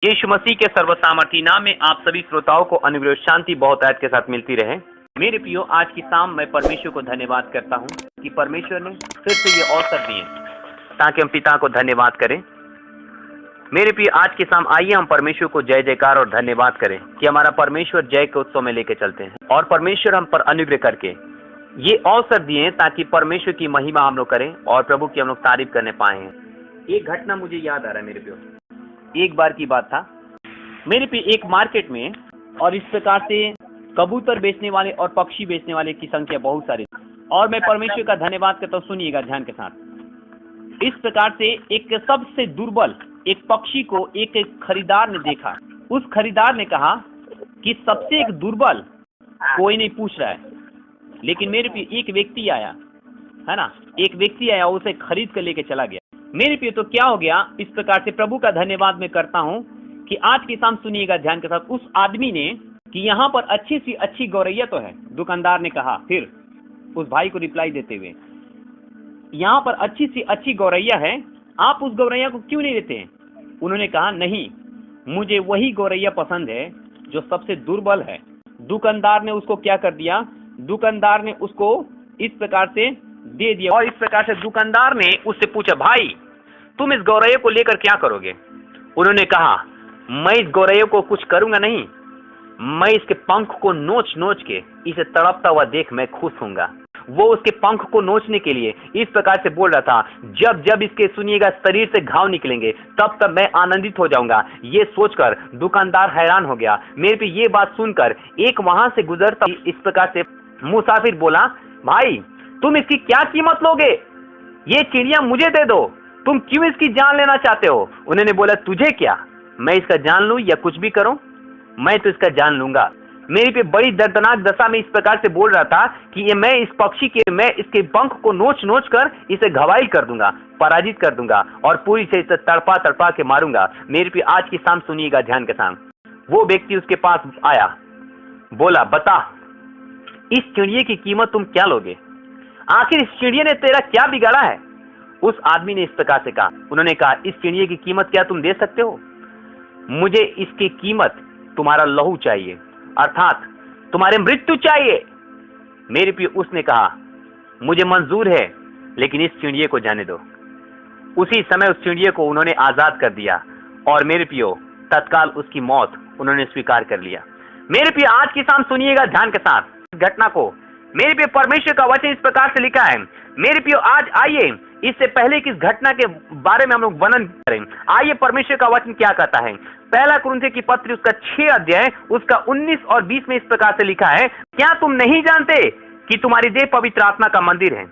यीशु मसीह के सर्वसामर्थी नाम में आप सभी श्रोताओं को अनुग्रह शांति बहुत आयत के साथ मिलती रहे। मेरे प्रियो, आज की शाम मैं परमेश्वर को धन्यवाद करता हूँ कि परमेश्वर ने फिर से ये अवसर दिए ताकि हम पिता को धन्यवाद करें। मेरे प्रियो, आज की शाम आइए हम परमेश्वर को जय जयकार और धन्यवाद करें कि हमारा परमेश्वर जय के उत्सव में लेके चलते हैं और परमेश्वर हम पर अनुग्रह करके ये अवसर दिए ताकि परमेश्वर की महिमा हम लोग करें और प्रभु की हम लोग तारीफ करने पाए। एक घटना मुझे याद आ रहा है मेरे प्रियो। एक बार की बात था मेरे पे एक मार्केट में, और इस प्रकार से कबूतर बेचने वाले और पक्षी बेचने वाले की संख्या बहुत सारी थी। और मैं परमेश्वर का धन्यवाद करता हूँ, सुनिएगा ध्यान के साथ। इस प्रकार से एक सबसे दुर्बल एक पक्षी को एक खरीदार ने देखा। उस खरीदार ने कहा कि सबसे एक दुर्बल कोई नहीं पूछ रहा है, लेकिन मेरे पे एक व्यक्ति आया, है ना, एक व्यक्ति आया, उसे खरीद कर लेके चला गया। मेरे पे तो क्या हो गया, इस प्रकार से प्रभु का धन्यवाद मैं करता हूँ कि आज की शाम सुनिएगा ध्यान के साथ। उस आदमी ने कि यहाँ पर अच्छी सी अच्छी गौरैया तो है, दुकानदार ने कहा फिर उस भाई को रिप्लाई देते हुए, यहाँ पर अच्छी सी अच्छी गौरैया है, आप उस गौरैया को क्यों नहीं लेते हैं? उन्होंने कहा नहीं, मुझे वही गौरैया पसंद है जो सबसे दुर्बल है। दुकानदार ने उसको क्या कर दिया, दुकानदार ने उसको इस प्रकार से दे दिया। और इस प्रकार से दुकानदार ने उससे पूछा, भाई तुम इस गौरैया को लेकर क्या करोगे? उन्होंने कहा, मैं इस गौरैया को कुछ करूंगा नहीं, मैं इसके पंख को नोच नोच के इसे तड़पता हुआ देख मैं खुश होऊंगा। वो उसके पंख को नोचने के लिए इस प्रकार से बोल रहा था, जब जब इसके सुनिएगा शरीर से घाव निकलेंगे तब तब मैं आनंदित हो जाऊंगा। ये सोचकर दुकानदार हैरान हो गया। मेरे पे ये बात सुनकर एक वहां से गुजरता इस प्रकार से मुसाफिर बोला, भाई तुम इसकी क्या कीमत लोगे? ये चिड़िया मुझे दे दो, तुम क्यों इसकी जान लेना चाहते हो? उन्होंने बोला, तुझे क्या, मैं इसका जान लूं या कुछ भी करूं? मैं तो इसका जान लूंगा। मेरे पे बड़ी दर्दनाक दशा में इस प्रकार से बोल रहा था कि ये मैं इस पक्षी के, मैं इसके पंख को नोच नोच कर इसे घवायल कर दूंगा, पराजित कर दूंगा और पूरी से इसे तड़पा तड़पा के मारूंगा। मेरे पे आज की शाम सुनिएगा ध्यान के साथ। वो व्यक्ति उसके पास आया, बोला, बता इस चिड़िया की कीमत तुम क्या लोगे? आखिर इस चिड़िया ने तेरा क्या बिगाड़ा है? उस आदमी ने इस प्रकार से कहा, उन्होंने कहा, इस चिड़िया की कीमत क्या तुम दे सकते हो? मुझे इसकी कीमत तुम्हारा लहू चाहिए, अर्थात तुम्हारे मृत्यु चाहिए। मेरे प्रिय, उसने कहा, मुझे मंजूर है, लेकिन इस चिड़िया को जाने दो। उसी समय उस चिड़िया को उन्होंने आजाद कर दिया और मेरे प्रियो तत्काल उसकी मौत उन्होंने स्वीकार कर लिया। मेरे प्रिय, आज की शाम सुनिएगा ध्यान के साथ घटना को। मेरे प्रिय, परमेश्वर का वचन इस प्रकार से लिखा है। मेरे प्रियो, आज आइए इससे पहले कि इस घटना के बारे में हम लोग वर्णन करें, आइए परमेश्वर का वचन क्या कहता है। पहला कुरिन्थियों की पत्री उसका 6 अध्याय उसका 19 और 20 में इस प्रकार से लिखा है, क्या तुम नहीं जानते कि तुम्हारी देह पवित्र आत्मा का मंदिर है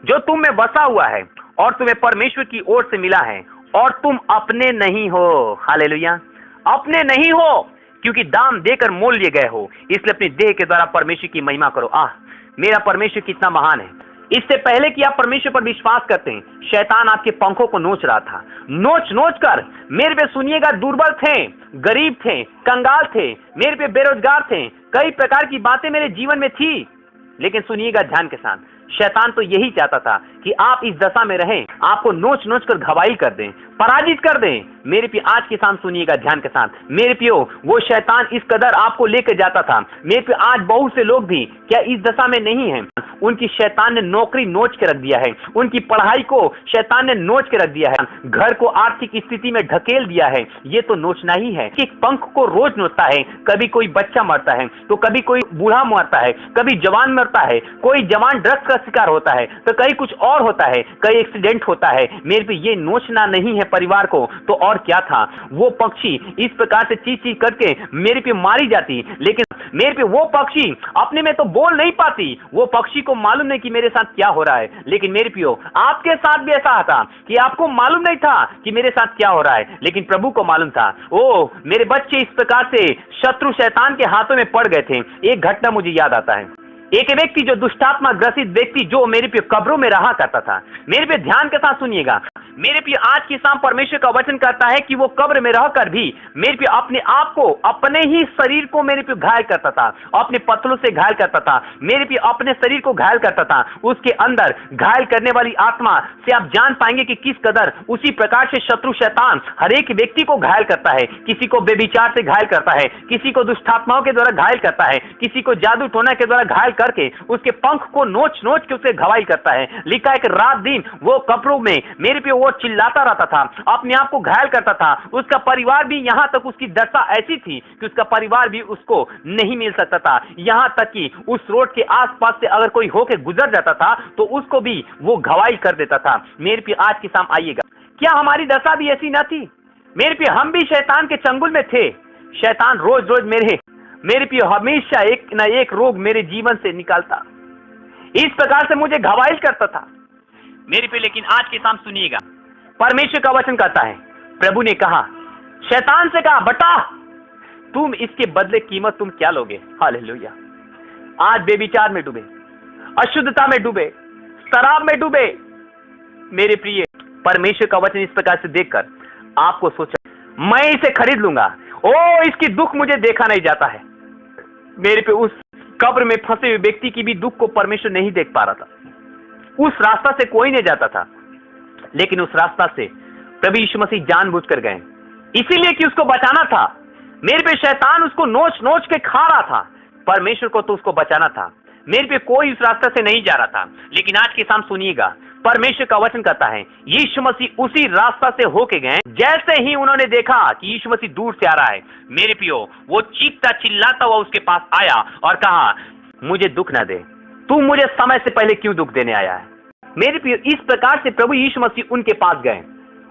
जो तुम में बसा हुआ है और तुम्हें परमेश्वर की ओर से मिला है और तुम अपने नहीं हो। हालेलुया, अपने नहीं हो, क्योंकि दाम देकर मोल लिए गए हो, इसलिए अपनी देह के द्वारा परमेश्वर की महिमा करो। मेरा परमेश्वर कितना महान है। इससे पहले कि आप परमेश्वर पर विश्वास करते हैं, शैतान आपके पंखों को नोच रहा था, नोच नोच कर। मेरे पे सुनिएगा, दुर्बल थे, गरीब थे, कंगाल थे, मेरे पे बेरोजगार थे, कई प्रकार की बातें मेरे जीवन में थी, लेकिन सुनिएगा ध्यान के साथ, शैतान तो यही चाहता था कि आप इस दशा में रहें, आपको नोच नोच कर घवायल कर दें, पराजित कर दें। मेरे प्रिय, आज के शाम सुनिएगा ध्यान के साथ। मेरे प्रियो, वो शैतान इस कदर आपको लेकर जाता था। मेरे प्रिय, आज बहुत से लोग भी क्या इस दशा में नहीं हैं? उनकी शैतान ने नौकरी नोच के रख दिया है, उनकी पढ़ाई को शैतान ने नोच के रख दिया है, घर को आर्थिक स्थिति में ढकेल दिया है। ये तो नोचना ही है कि पंख को रोज नोचता है। कभी कोई बच्चा मरता है, तो कभी कोई बूढ़ा मरता है, कभी जवान मरता है, कोई जवान ड्रग्स का शिकार होता है, तो कहीं कुछ और होता है, कई एक्सीडेंट होता है। मेरे पे ये नोचना नहीं है परिवार को, तो और क्या था? वो पक्षी इस प्रकार से चीं चीं करके मेरे पे मारी जाती, लेकिन मेरे पे वो पक्षी अपने में तो बोल नहीं पाती। वो पक्षी को मालूम नहीं कि मेरे साथ क्या हो रहा है, लेकिन मेरे प्रियो, आपके साथ भी ऐसा था कि आपको मालूम नहीं था कि मेरे साथ क्या हो रहा है, लेकिन प्रभु को मालूम था। ओ मेरे बच्चे इस प्रकार से शत्रु शैतान के हाथों में पड़ गए थे। एक घटना मुझे याद आता है, एक व्यक्ति जो दुष्टात्मा ग्रसित व्यक्ति जो मेरे पे कब्रों में रहा करता था। मेरे पे ध्यान के साथ सुनिएगा, मेरे प्रिय आज की शाम परमेश्वर का वचन कहता है कि वो कब्र में रहकर भी मेरे प्रिय अपने आप को, अपने ही शरीर को मेरे प्रिय घायल करता था, अपने पत्थरों से घायल करता था, मेरे प्रिय अपने शरीर को घायल करता था। उसके अंदर घायल करने वाली आत्मा से आप जान पाएंगे कि किस कदर उसी प्रकार से शत्रु शैतान हर एक व्यक्ति को घायल करता है। किसी को बेविचार से घायल करता है, किसी को दुष्टात्माओं के द्वारा घायल करता है, किसी को जादू टोना के द्वारा घायल करके उसके पंख को नोच नोच के उसे घायल करता है। लिखा है कि रात दिन वो कब्रों में मेरे पे वो चिल्लाता रहता था, अपने आप को घायल करता था। उसका परिवार भी, यहां तक उसकी दशा ऐसी थी कि उसका परिवार भी उसको नहीं मिल सकता था। यहां तक कि उस रोड के आसपास से अगर कोई होके गुजर जाता था तो उसको भी वो घायल कर देता था। मेरे पे आज की शाम आइएगा, क्या हमारी दशा भी ऐसी ना थी? मेरे पे हम भी शैतान के चंगुल में थे। शैतान रोज रोज मेरे पे हमेशा एक ना एक रोग मेरे जीवन से निकालता, इस प्रकार से मुझे घायल करता था मेरे पे। लेकिन आज के शाम सुनिएगा, परमेश्वर का वचन कहता है, प्रभु ने कहा, शैतान से कहा, बता तुम इसके बदले कीमत तुम क्या लोगे? हालेलुया। आज बेविचार में डूबे, अशुद्धता में डूबे, शराब में डूबे, मेरे प्रिय, परमेश्वर का वचन इस प्रकार से देखकर आपको सोचा, मैं इसे खरीद लूंगा। ओ, इसकी दुख मुझे देखा नहीं जाता है। मेरे पे उस कब्र में फंसे हुए व्यक्ति की भी दुख को परमेश्वर नहीं देख पा रहा था। उस रास्ता से कोई नहीं जाता था, लेकिन उस रास्ता से प्रभु यीशु मसीह जानबूझकर गए, इसीलिए कि उसको बचाना था। मेरे पे शैतान उसको नोच नोच के खा रहा था, परमेश्वर को तो उसको बचाना था। मेरे पे कोई उस रास्ते से नहीं जा रहा था। लेकिन आज के शाम सुनिएगा, परमेश्वर का वचन कहता है, यीशु मसीह उसी रास्ता से होके गए। जैसे ही उन्होंने देखा कि यीशु मसीह दूर से आ रहा है, मेरे पियो, वो चीखता चिल्लाता हुआ उसके पास आया और कहा, मुझे दुख ना दे, तू मुझे समय से पहले क्यों दुख देने आया है? मेरे पियो, इस प्रकार से प्रभु यीशु मसीह उनके पास गए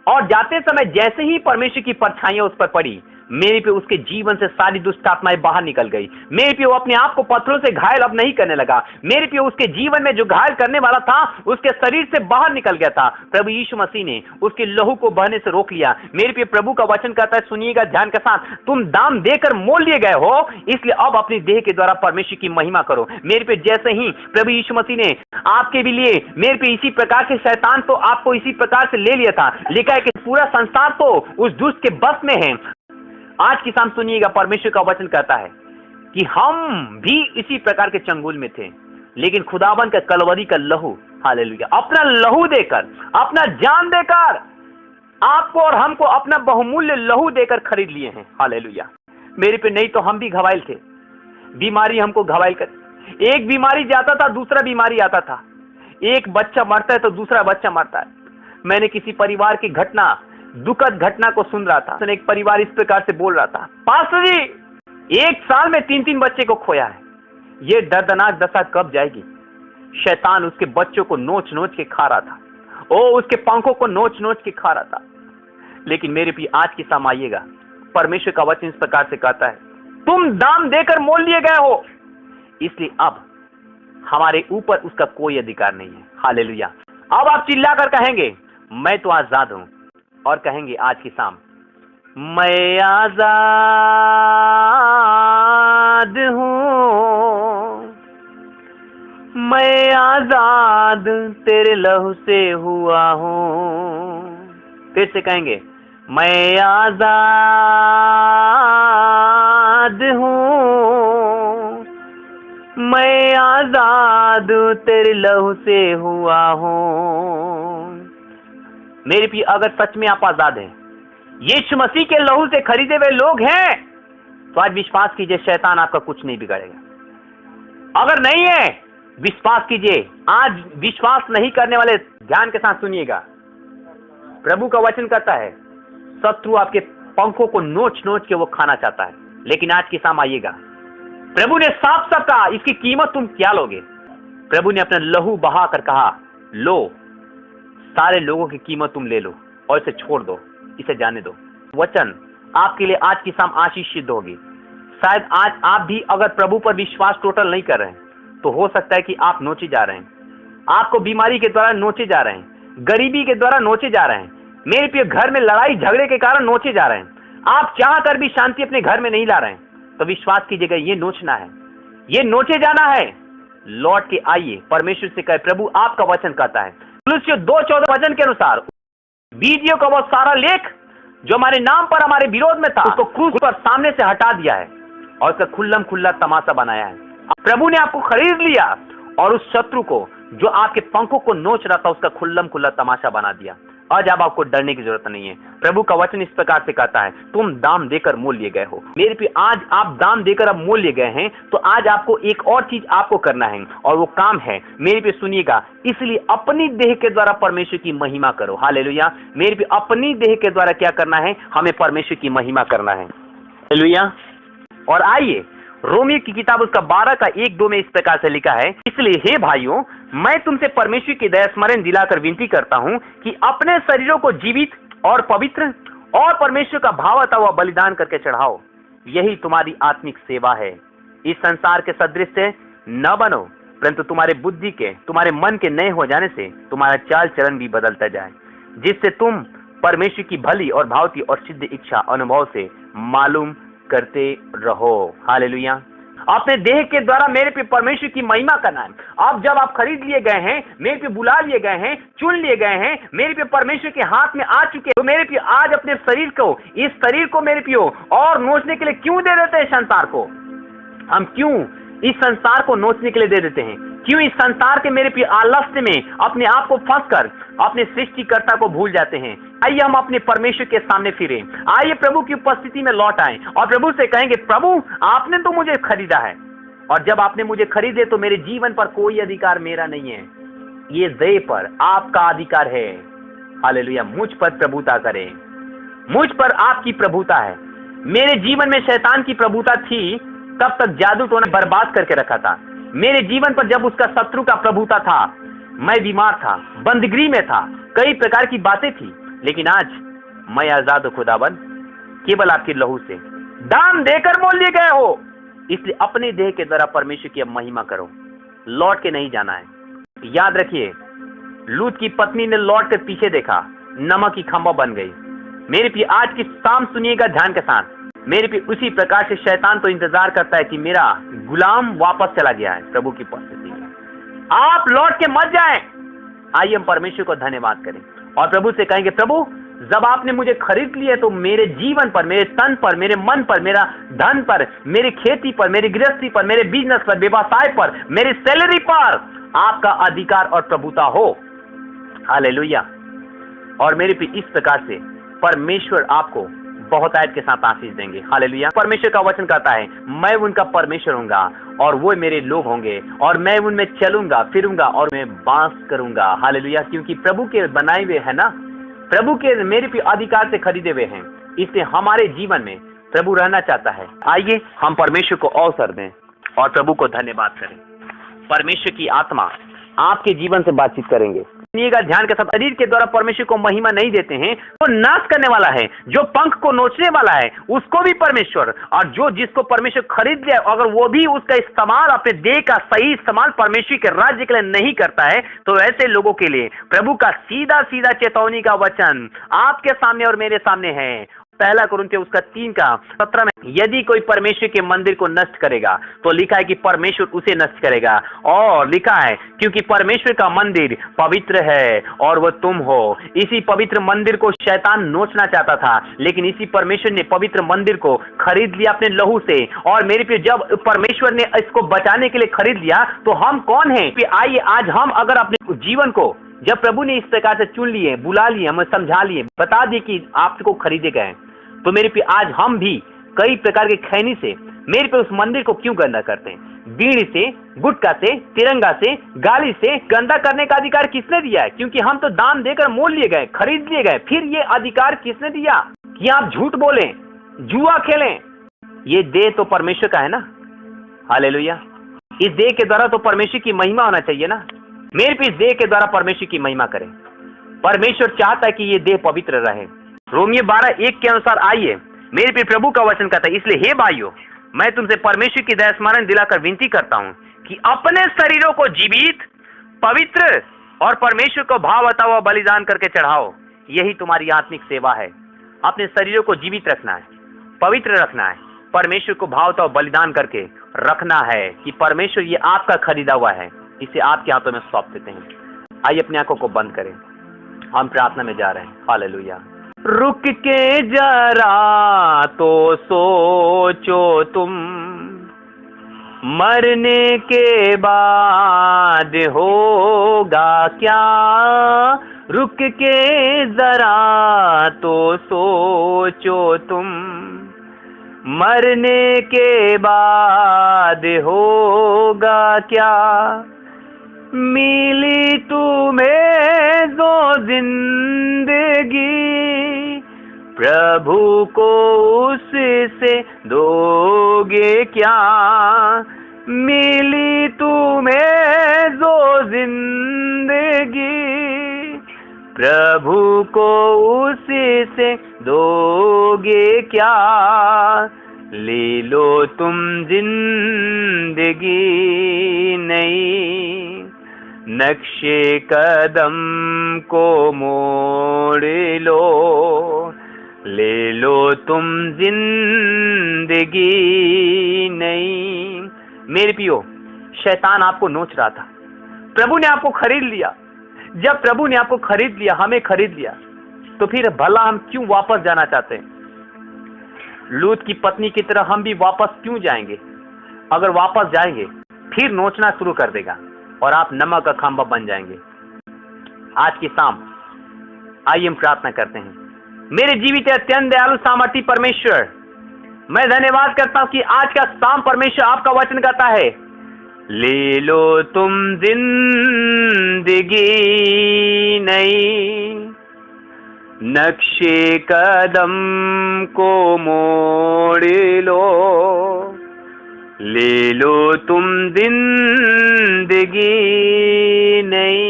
और जाते समय जैसे ही परमेश्वर की परछाइयां उस पर पड़ी, मेरे पे उसके जीवन से सारी दुष्ट आत्माएं बाहर निकल गई। मेरे पे वो अपने आप को पत्थरों से घायल अब नहीं करने लगा। मेरे पे उसके जीवन में जो घायल करने वाला था उसके शरीर से बाहर निकल गया था। प्रभु यीशु मसीह ने उसके लहू को बहने से रोक लिया। मेरे पे प्रभु का वचन कहता है, सुनिएगा ध्यान के साथ, तुम दाम देकर मोल लिए गए हो, इसलिए अब अपनी देह के द्वारा परमेश्वर की महिमा करो। मेरे पे जैसे ही प्रभु यीशु मसीह ने आपके भी लिए, मेरे पे इसी प्रकार से शैतान तो आपको इसी प्रकार से ले लिया था। लिखा है कि पूरा संसार तो उस दुष्ट के बस में है। आज की शाम सुनिएगा, परमेश्वर का वचन कहता है कि हम भी इसी प्रकार के चंगुल में थे, लेकिन खुदावन का कलवरी का लहू, हालेलुया, अपना लहू देकर, अपना जान देकर आपको और हमको अपना बहुमूल्य लहू देकर खरीद लिए हैं। हालेलुया। मेरे पे नहीं तो हम भी घायल थे, बीमारी हमको घायल कर, एक बीमारी जाता था दूसरा बीमारी आता था, एक बच्चा मरता है तो दूसरा बच्चा मरता है। मैंने किसी परिवार की घटना, दुखद घटना को सुन रहा था। एक परिवार इस प्रकार से बोल रहा था, पास्टर जी, 1 साल में 3-3 बच्चे को खोया है, ये दर्दनाक दशा कब जाएगी? शैतान उसके बच्चों को नोच नोच के खा रहा था, ओ उसके पंखों को नोच नोच के खा रहा था। लेकिन मेरे भी आज की शाम आइएगा, परमेश्वर का वचन इस प्रकार से कहता है, तुम दाम देकर मोल लिए गए हो, इसलिए अब हमारे ऊपर उसका कोई अधिकार नहीं है। हालेलुया। अब आप चिल्लाकर कहेंगे, मैं तो आजाद हूं, और कहेंगे आज की शाम, मैं आजाद हूं, मैं आजाद तेरे लहू से हुआ हूं। फिर से कहेंगे, मैं आजाद हूं, मैं आजाद तेरे लहू से हुआ हूं। मेरे भी अगर सच में आप आजाद हैं, यीशु मसीह के लहू से खरीदे हुए लोग हैं, तो आज विश्वास कीजिए, शैतान आपका कुछ नहीं बिगाड़ेगा। अगर नहीं है, विश्वास कीजिए, आज विश्वास नहीं करने वाले ध्यान के साथ सुनिएगा, प्रभु का वचन कहता है, शत्रु आपके पंखों को नोच नोच के वो खाना चाहता है। लेकिन आज की शाम आइएगा, प्रभु ने साफ साफ कहा, इसकी कीमत तुम क्या लोगे? प्रभु ने अपना लहू बहाकर कहा, लो, सारे लोगों की कीमत तुम ले लो और इसे छोड़ दो, इसे जाने दो। वचन आपके लिए आज की शाम आशीष सिद्ध होगी। शायद आज आप भी अगर प्रभु पर विश्वास टोटल नहीं कर रहे हैं, तो हो सकता है कि आप नोचे जा रहे हैं, आपको बीमारी के द्वारा नोचे जा रहे हैं, गरीबी के द्वारा नोचे जा रहे हैं, मेरे प्रिय घर में लड़ाई झगड़े के कारण नोचे जा रहे हैं, आप चाह कर भी शांति अपने घर में नहीं ला रहे हैं, तो विश्वास कीजिएगा, ये नोचना है, ये नोचे जाना है। लौट के आइए, परमेश्वर से कहे, प्रभु आपका वचन कहता है, 2:14 वचन के अनुसार, वीडियो का वो सारा लेख जो हमारे नाम पर हमारे विरोध में था, उसको क्रूस पर सामने से हटा दिया है और उसका खुल्लम खुल्ला तमाशा बनाया है। प्रभु ने आपको खरीद लिया और उस शत्रु को जो आपके पंखों को नोच रहा था, उसका खुल्लम खुल्ला तमाशा बना दिया। आज अब आपको डरने की जरूरत नहीं है। प्रभु का वचन इस प्रकार से कहता है, तुम दाम देकर मोल लिए गए हो। मेरे पे आज आप दाम देकर अब मोल लिए गए हैं, तो आज आपको एक और चीज आपको करना है और वो काम है, मेरे पे सुनिएगा, इसलिए अपनी देह के द्वारा परमेश्वर की महिमा करो। हालेलुया। मेरे पे अपनी देह के द्वारा क्या करना है? हमें परमेश्वर की महिमा करना है। हालेलुया। और आइए रोमियो की किताब उसका 12 का 1-2 में इस प्रकार से लिखा है, इसलिए हे भाइयों, मैं तुमसे परमेश्वर की दया स्मरण दिलाकर विनती करता हूं कि अपने शरीरों को जीवित और पवित्र और परमेश्वर का भावता हुआ बलिदान करके चढ़ाओ, यही तुम्हारी आत्मिक सेवा है। इस संसार के सदृश से न बनो, परंतु तुम्हारे बुद्धि के, तुम्हारे मन के नए हो जाने से तुम्हारा चाल चलन भी बदलता जाए, जिससे तुम परमेश्वर की भली और भावती और सिद्ध इच्छा अनुभव से मालूम करते रहो। हालेलुया। अपने देह के द्वारा मेरे पे परमेश्वर की महिमा करना है। अब जब आप खरीद लिए गए हैं, मेरे पे बुला लिए गए हैं, चुन लिए गए हैं, मेरे पे परमेश्वर के हाथ में आ चुके, तो मेरे पे आज अपने शरीर को, इस शरीर को मेरे पे और नोचने के लिए क्यों दे देते हैं? संसार को हम क्यों इस संसार को नोचने के लिए दे देते हैं? क्यों इस संसार के मेरे पे आलस्य में अपने आप को फंसकर अपने सृष्टिकर्ता को भूल जाते हैं? आइए हम अपने परमेश्वर के सामने फिरे, आइए प्रभु की उपस्थिति में लौट आए और प्रभु से कहेंगे, प्रभु आपने तो मुझे खरीदा है, और जब आपने मुझे खरीदे तो मेरे जीवन पर कोई अधिकार मेरा नहीं है, ये देह पर आपका अधिकार है। हालेलुया। मुझ पर प्रभुता करें, मुझ पर आपकी प्रभुता है। मेरे जीवन में शैतान की प्रभुता थी, तब तक जादू टोना बर्बाद करके रखा था। मेरे जीवन पर जब उसका शत्रु का प्रभुता था, मैं बीमार था, बंदगी में था, कई प्रकार की बातें थी, लेकिन आज मैं आजाद हूं खुदावन, केवल आपके लहू से। दाम देकर मोल लिए गए हो, इसलिए अपने देह के द्वारा परमेश्वर की अब महिमा करो। लौट के नहीं जाना है। याद रखिए, लूत की पत्नी ने लौट कर पीछे देखा, नमक की खंभा बन गई। मेरे भी आज की शाम सुनिएगा ध्यान के साथ, मेरे भी उसी प्रकार से शैतान तो इंतजार करता है कि मेरा गुलाम वापस चला गया है प्रभु की उपस्थिति में, आप लौट के मत जाएं। आइए हम परमेश्वर को धन्यवाद करें और प्रभु से कहेंगे, प्रभु जब आपने मुझे खरीद लिया तो मेरे जीवन पर, मेरे तन पर, मेरे मन पर, मेरा धन पर, मेरी खेती पर, मेरी गृहस्थी पर, मेरे बिजनेस पर, व्यवसाय पर, मेरी सैलरी पर आपका अधिकार और प्रभुता हो। हालेलुया। और मेरे पे इस प्रकार से परमेश्वर आपको बहुत आयत के साथ आशीष देंगे। हालेलुया। परमेश्वर का वचन कहता है, मैं उनका परमेश्वर होऊंगा और वो मेरे लोग होंगे, और मैं उनमें चलूंगा फिरूंगा और मैं वास करूंगा। हालेलुया। क्योंकि प्रभु के बनाए हुए है ना, प्रभु के मेरे पे अधिकार से खरीदे हुए हैं, इसलिए हमारे जीवन में प्रभु रहना चाहता है। आइए हम परमेश्वर को अवसर दें और प्रभु को धन्यवाद करें। परमेश्वर की आत्मा आपके जीवन से बातचीत करेंगे। सुनिएगा ध्यान के साथ, शरीर के द्वारा परमेश्वर को महिमा नहीं देते हैं, तो नाश करने वाला है, जो पंख को नोचने वाला है उसको भी परमेश्वर, और जो जिसको परमेश्वर खरीद लिया, अगर वो भी उसका इस्तेमाल, अपने देह का सही इस्तेमाल परमेश्वर के राज्य के लिए नहीं करता है, तो ऐसे लोगों के लिए प्रभु का सीधा सीधा चेतावनी का वचन आपके सामने और मेरे सामने है। पहला कुरिन्थियों उसका 3:17 में, यदि कोई परमेश्वर के मंदिर को नष्ट करेगा तो लिखा है कि परमेश्वर उसे नष्ट करेगा, और लिखा है क्योंकि परमेश्वर का मंदिर पवित्र है और वह तुम हो। इसी पवित्र मंदिर को शैतान नोचना चाहता था, लेकिन इसी परमेश्वर ने पवित्र मंदिर को खरीद लिया अपने लहू से। और मेरे पे जब परमेश्वर ने इसको बचाने के लिए खरीद लिया, तो हम कौन है? आइए आज हम अगर अपने जीवन को, जब प्रभु ने इस प्रकार से चुन लिए, बुला लिए, हमें समझा लिए, बता दिए कि आपको खरीदे गए, तो मेरे पे आज हम भी कई प्रकार के खैनी से मेरे पे उस मंदिर को क्यों गंदा करते हैं? बीड़ी से, गुटखा से, तिरंगा से, गाली से गंदा करने का अधिकार किसने दिया है? क्योंकि हम तो दाम देकर मोल लिए गए, खरीद लिए गए। फिर ये अधिकार किसने दिया कि आप झूठ बोलें, जुआ खेलें? ये देह तो परमेश्वर का है ना। हालेलुया। इस देह के द्वारा तो परमेश्वर की महिमा होना चाहिए ना। मेरे पे इस देह के द्वारा परमेश्वर की महिमा करें। परमेश्वर चाहता है कि ये देह पवित्र रहे। रोमियो 12:1 के अनुसार आइए, मेरे पे प्रभु का वचन कहता है, इसलिए हे भाइयों, मैं तुमसे परमेश्वर की दया स्मरण दिलाकर विनती करता हूं कि अपने शरीरों को जीवित, पवित्र और परमेश्वर को भावता हुआ बलिदान करके चढ़ाओ, यही तुम्हारी आत्मिक सेवा है। अपने शरीरों को जीवित रखना है, पवित्र रखना है, परमेश्वर को भावता हुआ बलिदान करके रखना है कि परमेश्वर ये आपका खरीदा हुआ है, इसे आपके हाथों में सौंप देते हैं। आइए अपनी आंखों को बंद करें। हम प्रार्थना में जा रहे हैं। हालेलुया। रुक के जरा तो सोचो तुम, मरने के बाद होगा क्या। रुक के जरा तो सोचो तुम, मरने के बाद होगा क्या। मिली तुम्हें जो जिंदगी, प्रभु को उससे दोगे क्या। मिली तुम्हें जो जिंदगी, प्रभु को उससे दोगे क्या। ले लो तुम जिंदगी नई, नक्शे कदम को मोड़ लो। ले लो तुम जिंदगी नई। मेरे पियो, शैतान आपको नोच रहा था, प्रभु ने आपको खरीद लिया। जब प्रभु ने आपको खरीद लिया, हमें खरीद लिया, तो फिर भला हम क्यों वापस जाना चाहते हैं। लूत की पत्नी की तरह हम भी वापस क्यों जाएंगे। अगर वापस जाएंगे फिर नोचना शुरू कर देगा और आप नमक का खंभा बन जाएंगे। आज की शाम आइए हम प्रार्थना करते हैं। मेरे जीवित अत्यंत दयालु सामर्थी परमेश्वर, मैं धन्यवाद करता हूं कि आज का शाम परमेश्वर आपका वचन कहता है, ले लो तुम जिंदगी नई, नक्शे कदम को मोड़ लो। ले लो तुम जिंदगी नई,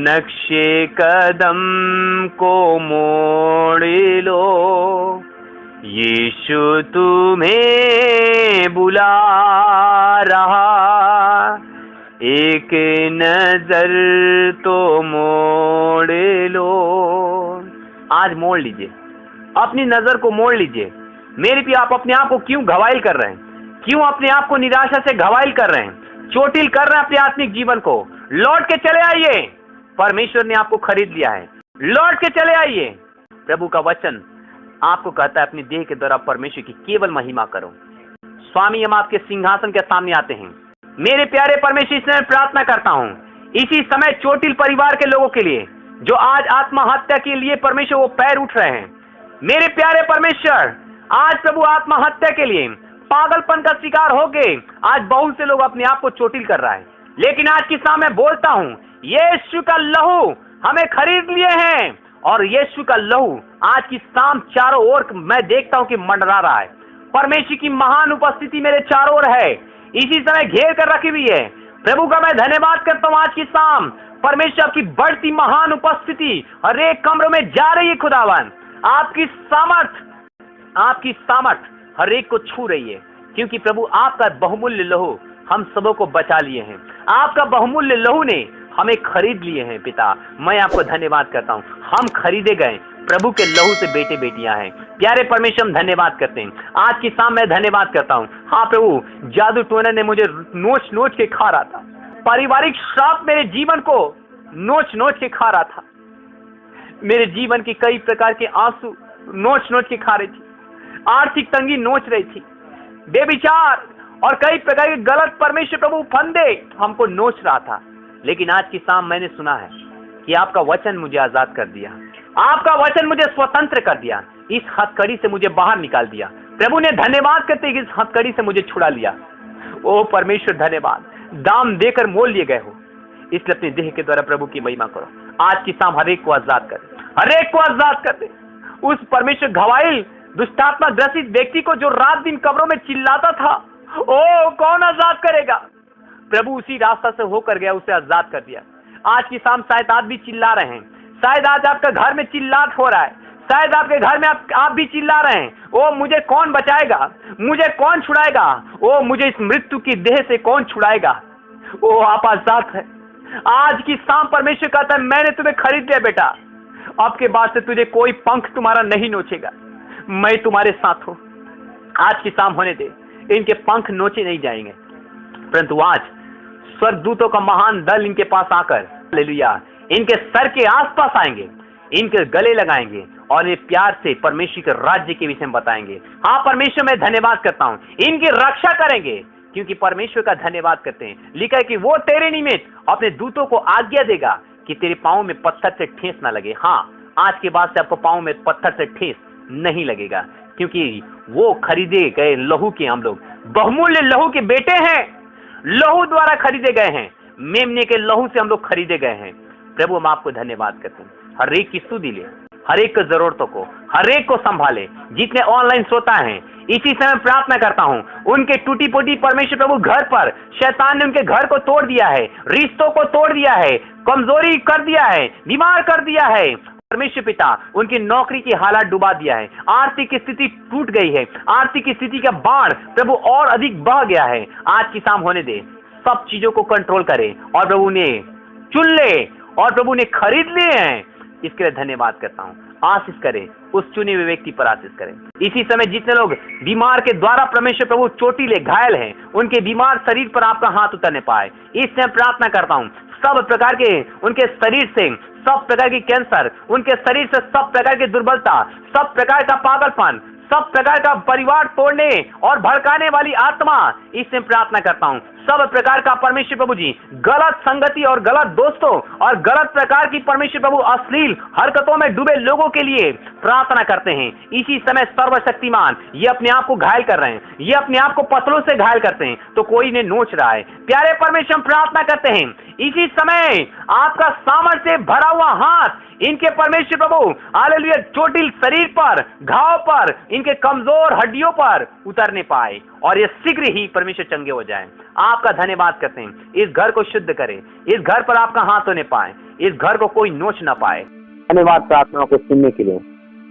नक्शे कदम को मोड़ लो। यीशु तुम्हें बुला रहा, एक नजर तो मोड़ लो। आज मोड़ लीजिए, अपनी नजर को मोड़ लीजिए। मेरे भी आप अपने आप को क्यों घवायल कर रहे हैं, क्यों अपने आप को निराशा से घवायल कर रहे हैं, चोटिल कर रहे हैं अपने आत्मिक जीवन को। लौट के चले आइए, परमेश्वर ने आपको खरीद लिया है। लौट के चले आइए। प्रभु का वचन आपको कहता है, अपनी देह के द्वारा परमेश्वर की केवल महिमा करो। स्वामी, हम आपके सिंहासन के सामने आते हैं। मेरे प्यारे परमेश्वर, इसमें मैं प्रार्थना करता हूं इसी समय चोटिल परिवार के लोगों के लिए जो आज आत्महत्या के लिए परमेश्वर वो पैर उठ रहे हैं। मेरे प्यारे परमेश्वर, आज प्रभु आत्महत्या के लिए पागलपन का शिकार हो गए। आज बहुत से लोग अपने आप को चोटिल कर रहा है, लेकिन आज की शाम मैं बोलता हूं, यीशु का लहू हमें खरीद लिए हैं और यीशु का लहू आज की शाम चारों ओर मैं देखता हूं कि मंडरा रहा है। परमेश्वर की महान उपस्थिति मेरे चारों ओर है, इसी समय घेर कर रखी हुई है। प्रभु का मैं धन्यवाद करता हूं आज की शाम, परमेश्वर की बढ़ती महान उपस्थिति हर एक कमरों में जा रही है। खुदावन, आपकी सामर्थ हर एक को छू रही है, क्योंकि प्रभु आपका बहुमूल्य लहू हम सबों को बचा लिए हैं। आपका बहुमूल्य लहू ने हमें खरीद लिए हैं। पिता, मैं आपको धन्यवाद करता हूं, हम खरीदे गए प्रभु के लहू से बेटे बेटियां हैं। प्यारे परमेश्वर, हम धन्यवाद करते हैं। आज की शाम मैं धन्यवाद करता हूं। हाँ प्रभु, जादू टोना ने मुझे नोच नोच के खा रहा था, पारिवारिक श्राप मेरे जीवन को नोच नोच के खा रहा था। मेरे जीवन की कई प्रकार के आंसू नोच नोच के खा रही थी, आर्थिक तंगी नोच रही थी, बेविचार और कई प्रकार के गलत परमेश्वर प्रभु फंदे हमको नोच रहा था। लेकिन आज की शाम मैंने सुना है कि आपका वचन मुझे आजाद कर दिया, आपका वचन मुझे स्वतंत्र कर दिया, इस हथकड़ी से मुझे बाहर निकाल दिया। प्रभु ने धन्यवाद करते इस हथकड़ी से मुझे छुड़ा लिया। ओ परमेश्वर धन्यवाद, दाम देकर मोल लिए गए हो, इसलिए अपने देह के द्वारा प्रभु की महिमा करो। आज की शाम हर एक को आजाद कर, हर एक को आजाद कर दे। उस परमेश्वर घवायल दुष्टात्मा ग्रसित व्यक्ति को जो रात दिन कब्रों में चिल्लाता था, ओ कौन आजाद करेगा। प्रभु उसी रास्ता से होकर गया, उसे आजाद कर दिया। आज की शाम शायद आप भी चिल्ला रहे हैं, शायद आज आपका घर में चिल्लाट हो रहा है, शायद आपके घर में आप भी चिल्ला रहे हैं, ओ मुझे कौन बचाएगा, मुझे कौन छुड़ाएगा, ओ मुझे इस मृत्यु की देह से कौन छुड़ाएगा। ओ आप आजाद है। आज की शाम परमेश्वर कहता है, मैंने तुम्हें खरीद लिया बेटा, अब के बाद से तुझे कोई पंख तुम्हारा नहीं नोचेगा, मैं तुम्हारे साथ हूं। आज की शाम होने दे, इनके पंख नोचे नहीं जाएंगे, परंतु आज स्वर्गदूतों का महान दल इनके पास आकर हालेलुया इनके सर के आसपास आएंगे, इनके गले लगाएंगे और ये प्यार से परमेश्वर के राज्य के विषय में बताएंगे। हाँ परमेश्वर, मैं धन्यवाद करता हूं, इनकी रक्षा करेंगे, क्योंकि परमेश्वर का धन्यवाद करते हैं। लिखा है कि वो तेरे निमित्त अपने दूतों को आज्ञा देगा कि तेरे पांव में पत्थर से ठेस ना लगे। हाँ, आज के बाद से आपको पांव में पत्थर से ठेस नहीं लगेगा, क्योंकि वो खरीदे गए लहू के, हम लोग बहुमूल्य लहू के बेटे हैं, लहू द्वारा खरीदे गए हैं, मेमने के लहू से हम लोग खरीदे गए हैं। प्रभु, हम आपको धन्यवाद करते हैं। हर एक की स्तुति ले, हर एक की जरूरतों को, हर एक को संभाले। जितने ऑनलाइन श्रोता हैं, इसी समय प्रार्थना करता हूं, उनके टूटी फूटी परमेश्वर प्रभु घर पर शैतान ने उनके घर को तोड़ दिया है, रिश्तों को तोड़ दिया है, कमजोरी कर दिया है, बीमार कर दिया है। परमेश्वर पिता, उनकी नौकरी की हालात डुबा दिया है, आर्थिक स्थिति टूट गई है, आर्थिक स्थिति का बाढ़ प्रभु और अधिक बह गया है। आज की शाम होने दे, सब चीजों को कंट्रोल करे और प्रभु ने चुन ले और प्रभु ने खरीद लिए हैं। इसके लिए धन्यवाद करता हूं। आशीष करे, उस चुने हुए व्यक्ति पर आशीष करें। इसी समय जितने लोग बीमार के द्वारा परमेश्वर प्रभु चोटिले घायल हैं, उनके बीमार शरीर पर आपका हाथ उतरने पाए। इस समय प्रार्थना करता हूं, सब प्रकार के उनके शरीर से, सब प्रकार की कैंसर, उनके शरीर से सब प्रकार की दुर्बलता, सब प्रकार का पागलपन, सब प्रकार का परिवार तोड़ने और भड़काने वाली आत्मा, इससे प्रार्थना करता हूं। सब प्रकार का परमेश्वर प्रभु जी गलत संगति और गलत दोस्तों और गलत प्रकार की परमेश्वर प्रभु अश्लील हरकतों में डूबे लोगों के लिए प्रार्थना करते हैं। इसी समय सर्वशक्तिमान ये अपने आप को घायल कर रहे हैं, ये अपने आप को पत्थरों से घायल करते हैं, तो कोई इन्हें नोच रहा है। प्यारे परमेश्वर, हम प्रार्थना करते हैं, इसी समय आपका सामर्थ्य से भरा हुआ हाथ इनके परमेश्वर प्रभु हालेलुया चोटिल शरीर पर, घाव पर, इनके कमजोर हड्डियों पर उतरने पाए और ये शीघ्र ही परमेश्वर चंगे हो जाएं। आपका धन्यवाद करते हैं। इस घर को शुद्ध करें, इस घर पर आपका हाथ होने पाए, इस घर को कोई नोच ना पाए। धन्यवाद प्रार्थनाओं को सुनने के लिए।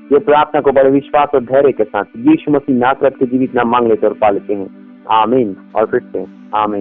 ये प्रार्थना को बड़े विश्वास और धैर्य के साथ यीशु मसीह नासरत के जीवित नाम मांग लेते और पा लेते हैं। आमीन और फिर से आमीन।